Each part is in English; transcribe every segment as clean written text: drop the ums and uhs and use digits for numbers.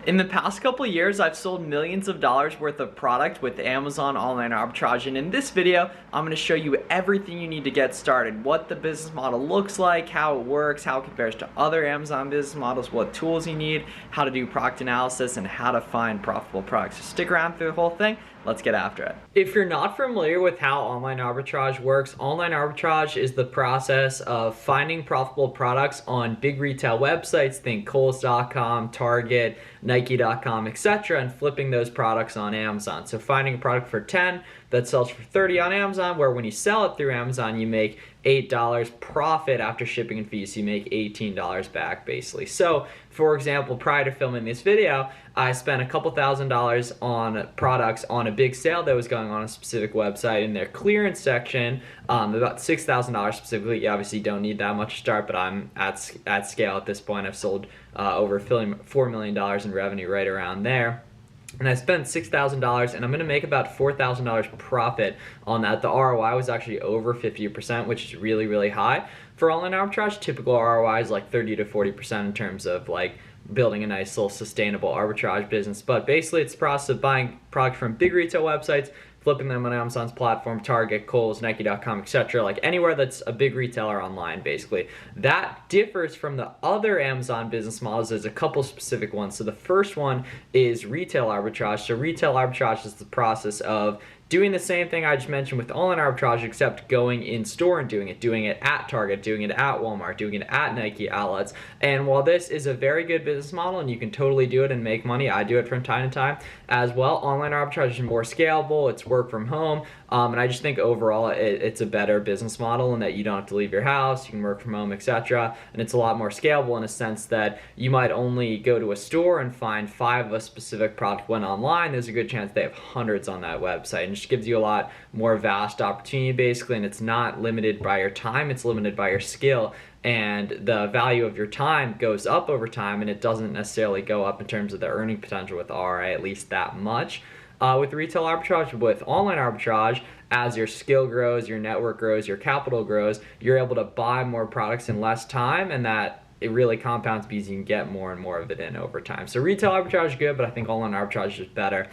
In the past couple years, I've sold millions of dollars worth of product with Amazon Online Arbitrage, and in this video, I'm going to show you everything you need to get started, what the business model looks like, how it works, how it compares to other Amazon business models, what tools you need, how to do product analysis, and how to find profitable products. So stick around through the whole thing. Let's get after it. If you're not familiar with how online arbitrage works, online arbitrage is the process of finding profitable products on big retail websites, think Kohl's.com, Target, Nike.com, etc., and flipping those products on Amazon. So finding a product for 10 that sells for 30 on Amazon, where when you sell it through Amazon, you make $8 profit after shipping and fees. So you make $18 back, basically. So, for example, prior to filming this video, I spent a couple $1,000s on products on a big sale that was going on a specific website in their clearance section, about $6,000 specifically. You obviously don't need that much to start, but I'm at scale at this point. I've sold over $4 million in revenue right around there. And I spent $6,000 and I'm gonna make about $4,000 profit on that. The ROI was actually over 50%, which is really, really high. For online arbitrage, typical ROI is like 30 to 40% in terms of like building a nice little sustainable arbitrage business. But basically it's the process of buying product from big retail websites, flipping them on Amazon's platform, Target, Kohl's, Nike.com, etc. Like anywhere that's a big retailer online, basically. That differs from the other Amazon business models. There's a couple specific ones. So the first one is retail arbitrage. So retail arbitrage is the process of doing the same thing I just mentioned with online arbitrage, except going in store and doing it at Target, doing it at Walmart, doing it at Nike outlets. And while this is a very good business model and you can totally do it and make money, I do it from time to time as well. Online arbitrage is more scalable, it's work from home, and I just think overall it's a better business model in that you don't have to leave your house, you can work from home, etc. And it's a lot more scalable in a sense that you might only go to a store and find 5 of a specific product. When online, there's a good chance they have hundreds on that website, and it just gives you a lot more vast opportunity basically, and it's not limited by your time, it's limited by your skill. And the value of your time goes up over time, and it doesn't necessarily go up in terms of the earning potential with RA at least that much. With retail arbitrage, with online arbitrage, as your skill grows, your network grows, your capital grows, you're able to buy more products in less time, and that it really compounds because you can get more and more of it in over time. So retail arbitrage is good, but I think online arbitrage is better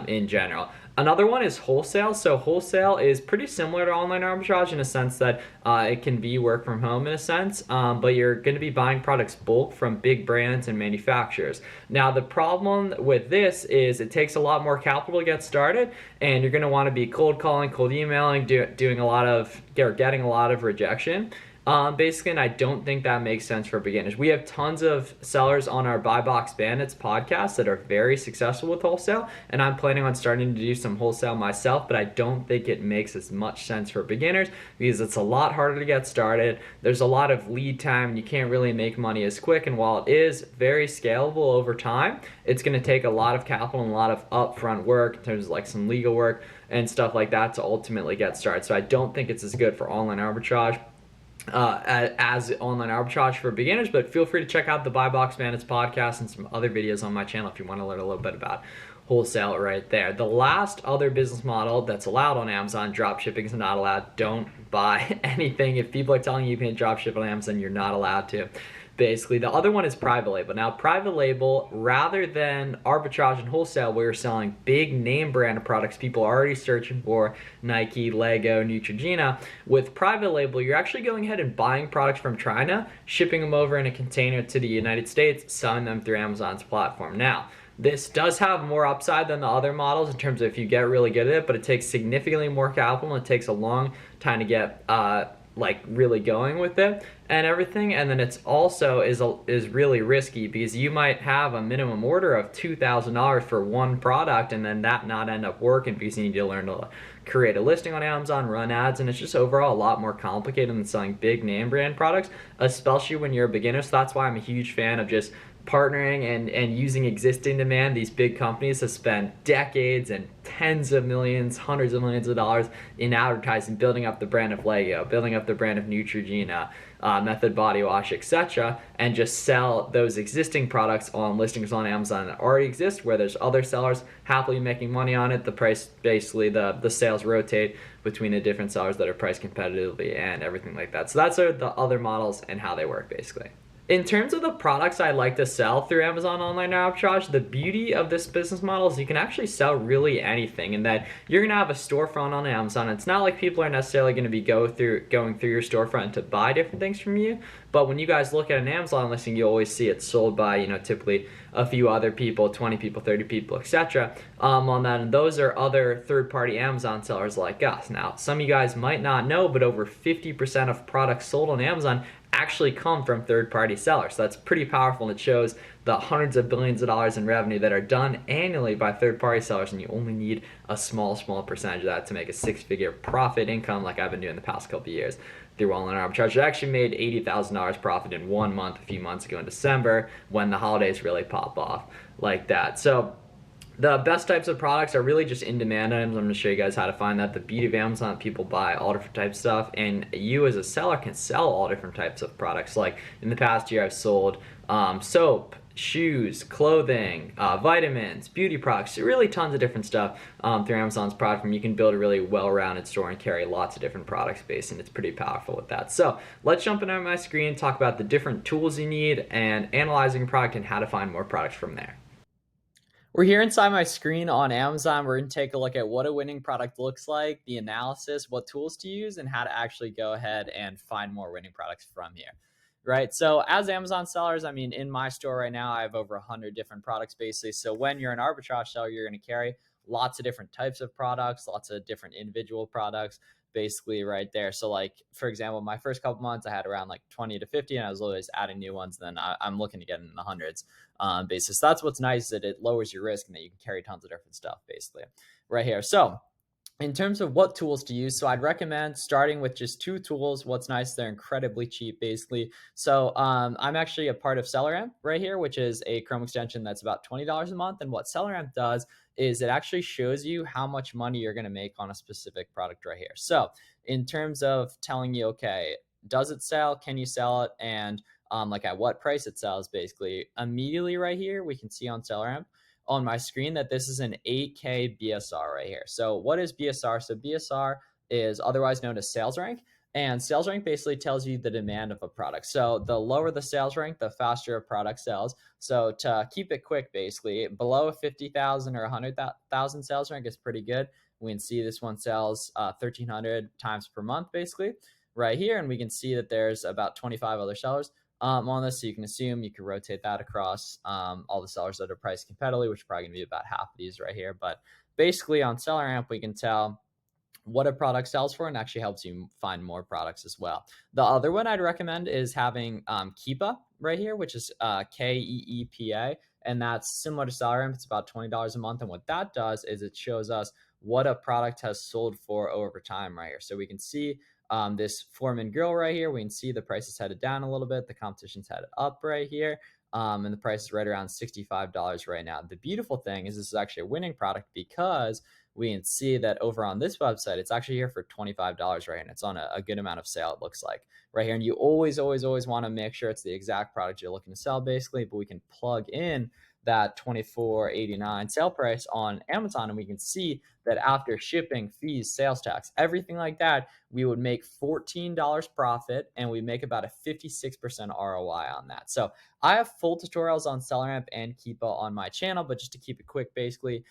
in general. Another one is wholesale. So wholesale is pretty similar to online arbitrage in a sense that it can be work from home in a sense, but you're going to be buying products bulk from big brands and manufacturers. Now the problem with this is it takes a lot more capital to get started, and you're going to want to be cold calling, cold emailing, getting a lot of rejection. Basically, and I don't think that makes sense for beginners. We have tons of sellers on our Buy Box Bandits podcast that are very successful with wholesale, and I'm planning on starting to do some wholesale myself, but I don't think it makes as much sense for beginners because it's a lot harder to get started. There's a lot of lead time, and you can't really make money as quick, and while it is very scalable over time, it's going to take a lot of capital and a lot of upfront work in terms of like some legal work and stuff like that to ultimately get started. So I don't think it's as good for online arbitrage as online arbitrage for beginners, but feel free to check out the Buy Box Bandits podcast and some other videos on my channel if you want to learn a little bit about wholesale right there. The last other business model that's allowed on Amazon, drop shipping is not allowed. Don't buy anything. If people are telling you you can drop ship on Amazon, you're not allowed to. Basically, the other one is private label. Now, private label, rather than arbitrage and wholesale, where you're selling big name brand products people are already searching for, Nike, Lego, Neutrogena, with private label, you're actually going ahead and buying products from China, shipping them over in a container to the United States, selling them through Amazon's platform. Now, this does have more upside than the other models in terms of if you get really good at it, but it takes significantly more capital and it takes a long time to get like really going with it and everything. And then it's also is really risky because you might have a minimum order of $2,000 for one product and then that not end up working because you need to learn to create a listing on Amazon, run ads, and it's just overall a lot more complicated than selling big name brand products, especially when you're a beginner. So that's why I'm a huge fan of just partnering and using existing demand. These big companies have spent decades and tens of millions, hundreds of millions of dollars in advertising, building up the brand of Lego, building up the brand of Neutrogena, Method Body Wash, etc., and just sell those existing products on listings on Amazon that already exist, where there's other sellers happily making money on it. The price, basically, the sales rotate between the different sellers that are priced competitively and everything like that. So that's the other models and how they work, basically. In terms of the products I like to sell through Amazon Online Arbitrage, the beauty of this business model is you can actually sell really anything, and that you're gonna have a storefront on Amazon. It's not like people are necessarily gonna be going through your storefront to buy different things from you. But when you guys look at an Amazon listing, you always see it sold by, typically a few other people, 20 people, 30 people, etc. On that, and those are other third-party Amazon sellers like us. Now, some of you guys might not know, but over 50% of products sold on Amazon actually come from third-party sellers. So that's pretty powerful, and it shows the hundreds of billions of dollars in revenue that are done annually by third-party sellers, and you only need a small percentage of that to make a six-figure profit income like I've been doing the past couple of years through online arbitrage. I actually made $80,000 profit in 1 month a few months ago in December when the holidays really pop off like that. So the best types of products are really just in-demand items. I'm going to show you guys how to find that. The beauty of Amazon, people buy all different types of stuff, and you as a seller can sell all different types of products. Like in the past year, I've sold soap, shoes, clothing, vitamins, beauty products, really tons of different stuff through Amazon's platform. You can build a really well-rounded store and carry lots of different product space, and it's pretty powerful with that. So let's jump into my screen and talk about the different tools you need and analyzing a product and how to find more products from there. We're here inside my screen on Amazon. We're going to take a look at what a winning product looks like, the analysis, what tools to use, and how to actually go ahead and find more winning products from here. Right. So as Amazon sellers, I mean, in my store right now, I have over 100 different products basically. So when you're an arbitrage seller, you're going to carry lots of different types of products, lots of different individual products basically right there. So like, for example, my first couple months, I had around like 20 to 50, and I was always adding new ones. Then I'm looking to get in the hundreds basis. So that's what's nice, that it lowers your risk and that you can carry tons of different stuff basically right here. So in terms of what tools to use, so I'd recommend starting with just two tools. What's nice, they're incredibly cheap, basically. So I'm actually a part of SellerAmp right here, which is a Chrome extension that's about $20 a month. And what SellerAmp does is it actually shows you how much money you're going to make on a specific product right here. So in terms of telling you, okay, does it sell? Can you sell it? And like at what price it sells, basically. Immediately right here, we can see on SellerAmp on my screen that this is an 8K BSR right here. So what is BSR? So BSR is otherwise known as sales rank. And sales rank basically tells you the demand of a product. So the lower the sales rank, the faster a product sells. So to keep it quick, basically, below 50,000 or 100,000 sales rank is pretty good. We can see this one sells 1,300 times per month, basically, right here. And we can see that there's about 25 other sellers on this. So you can assume you can rotate that across all the sellers that are priced competitively, which is probably going to be about half of these right here. But basically on SellerAmp, we can tell what a product sells for, and actually helps you find more products as well. The other one I'd recommend is having Keepa right here, which is Keepa, and that's similar to SellerAmp. It's about $20 a month, and what that does is it shows us what a product has sold for over time right here. So we can see this Foreman grill right here. We can see the price is headed down a little bit. The competition's headed up right here. And the price is right around $65 right now. The beautiful thing is this is actually a winning product because we can see that over on this website, it's actually here for $25 right, and it's on a good amount of sale, it looks like right here. And you always want to make sure it's the exact product you're looking to sell, basically. But we can plug in that $24.89 sale price on Amazon, and we can see that after shipping, fees, sales tax, everything like that, we would make $14 profit, and we make about a 56% ROI on that. So I have full tutorials on SellerAmp and Keepa on my channel, but just to keep it quick, basically,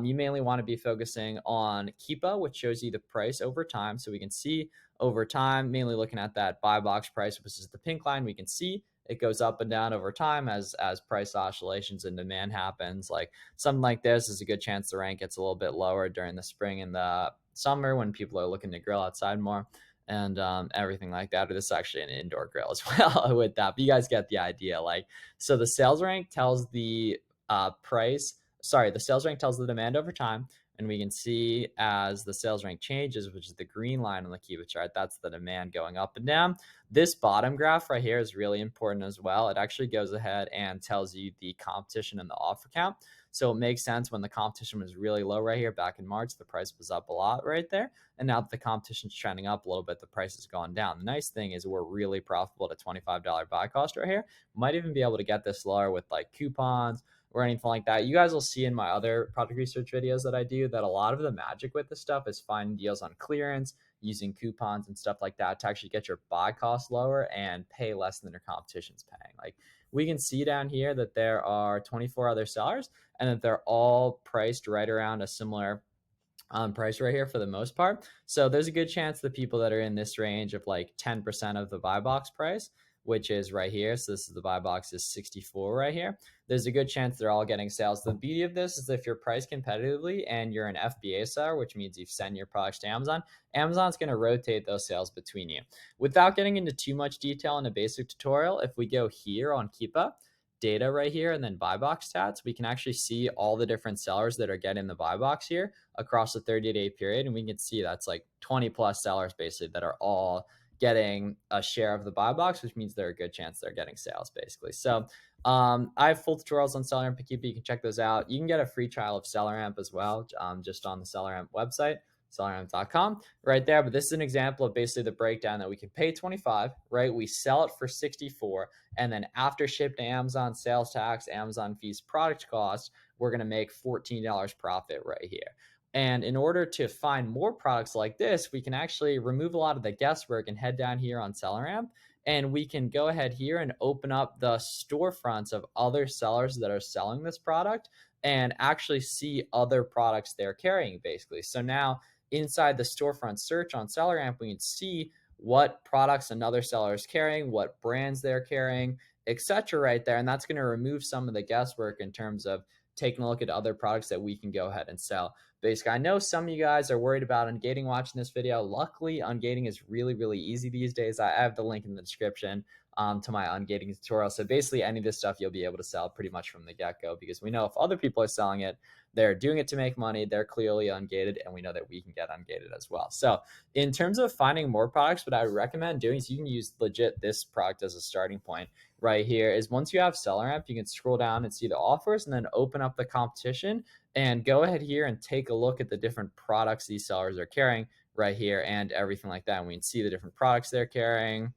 you mainly want to be focusing on Keepa, which shows you the price over time. So we can see over time, mainly looking at that buy box price, which is the pink line. We can see it goes up and down over time as price oscillations and demand happens. Like something like this is a good chance the rank gets a little bit lower during the spring and the summer when people are looking to grill outside more and everything like that. Or this is actually an indoor grill as well with that. But you guys get the idea. Like, so the sales rank tells the the sales rank tells the demand over time. And we can see as the sales rank changes, which is the green line on the Keepa chart, that's the demand going up and down. This bottom graph right here is really important as well. It actually goes ahead and tells you the competition and the offer count. So it makes sense when the competition was really low right here back in March, the price was up a lot right there. And now that the competition's trending up a little bit, the price has gone down. The nice thing is we're really profitable at a $25 buy cost right here. Might even be able to get this lower with like coupons or anything like that. You guys will see in my other product research videos that I do that a lot of the magic with this stuff is finding deals on clearance, using coupons and stuff like that to actually get your buy cost lower and pay less than your competition's paying. Like we can see down here that there are 24 other sellers and that they're all priced right around a similar price right here for the most part. So there's a good chance the people that are in this range of like 10% of the buy box price, which is right here. So this is the buy box is 64 right here. There's a good chance they're all getting sales. The beauty of this is if you're priced competitively and you're an FBA seller, which means you send your products to Amazon, Amazon's going to rotate those sales between you. Without getting into too much detail in a basic tutorial, if we go here on Keepa, data right here and then buy box stats, we can actually see all the different sellers that are getting the buy box here across the 30-day period. And we can see that's like 20 plus sellers basically that are all getting a share of the buy box, which means there's a good chance they're getting sales basically. So I have full tutorials on SellerAmp Keepa. You can check those out. You can get a free trial of SellerAmp as well, just on the SellerAmp website, selleramp.com right there. But this is an example of basically the breakdown that we can pay 25, right? We sell it for 64. And then after ship to Amazon, sales tax, Amazon fees, product cost, we're going to make $14 profit right here. And in order to find more products like this, we can actually remove a lot of the guesswork and head down here on SellerAmp. And we can go ahead here and open up the storefronts of other sellers that are selling this product and actually see other products they're carrying basically. So now inside the storefront search on SellerAmp, we can see what products another seller is carrying, what brands they're carrying, etc. right there. And that's going to remove some of the guesswork in terms of taking a look at other products that we can go ahead and sell. Basically, I know some of you guys are worried about ungating watching this video. Luckily, ungating is really, really easy these days. I have the link in the description to my ungating tutorial. So basically, any of this stuff you'll be able to sell pretty much from the get-go, because we know if other people are selling it, they're doing it to make money, they're clearly ungated, and we know that we can get ungated as well. So in terms of finding more products, what I recommend doing is you can use legit this product as a starting point right here. Is once you have SellerAmp, you can scroll down and see the offers and then open up the competition and go ahead here and take a look at the different products these sellers are carrying right here and everything like that. And we can see the different products they're carrying,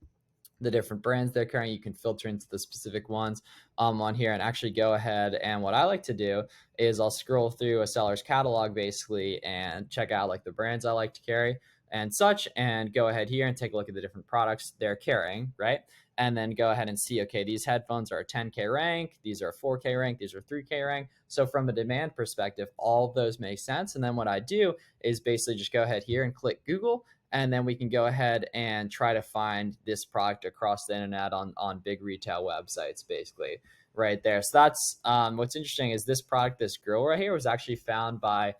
the different brands they're carrying. You can filter into the specific ones on here and actually go ahead. And what I like to do is I'll scroll through a seller's catalog basically and check out like the brands I like to carry and such, and go ahead here and take a look at the different products they're carrying, right? And then go ahead and see, okay, these headphones are a 10K rank, these are a 4K rank, these are 3K rank. So from a demand perspective, all of those make sense. And then what I do is basically just go ahead here and click Google, and then we can go ahead and try to find this product across the internet on big retail websites, basically, right there. So that's what's interesting is this product, this girl right here, was actually found by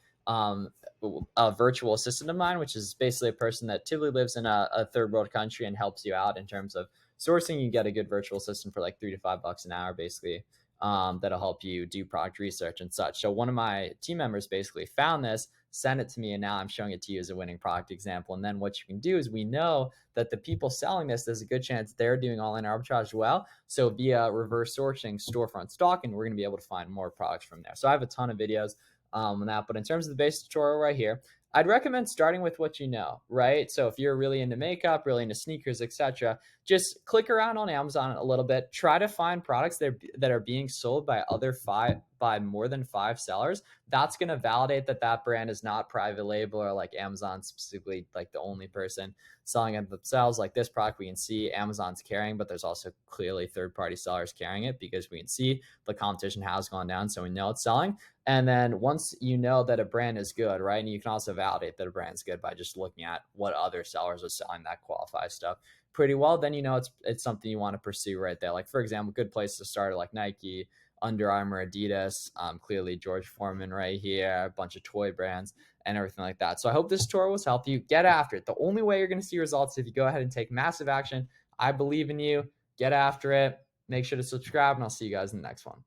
a virtual assistant of mine, which is basically a person that typically lives in a third world country and helps you out in terms of sourcing. You get a good virtual assistant for like $3 to $5 an hour, basically, that'll help you do product research and such. So one of my team members basically found this, sent it to me, and now I'm showing it to you as a winning product example. And then what you can do is we know that the people selling this, there's a good chance they're doing online arbitrage well. So via reverse sourcing storefront stock, and we're going to be able to find more products from there. So I have a ton of videos on that. But in terms of the basic tutorial right here, I'd recommend starting with what you know, right? So if you're really into makeup, really into sneakers, etc., just click around on Amazon a little bit. Try to find products that are being sold by more than 5 sellers. That's going to validate that that brand is not private label or like Amazon specifically like the only person selling it themselves. Like this product, we can see Amazon's carrying, but there's also clearly third-party sellers carrying it because we can see the competition has gone down, so we know it's selling. And then once you know that a brand is good, right, and you can also validate that a brand's good by just looking at what other sellers are selling that qualifies stuff pretty well, then you know it's something you want to pursue right there. Like for example, good place to start are like Nike, Under Armour, Adidas, clearly George Foreman right here, a bunch of toy brands and everything like that. So I hope this tutorial was helpful you. Get after it. The only way you're going to see results is if you go ahead and take massive action. I believe in you. Get after it. Make sure to subscribe, and I'll see you guys in the next one.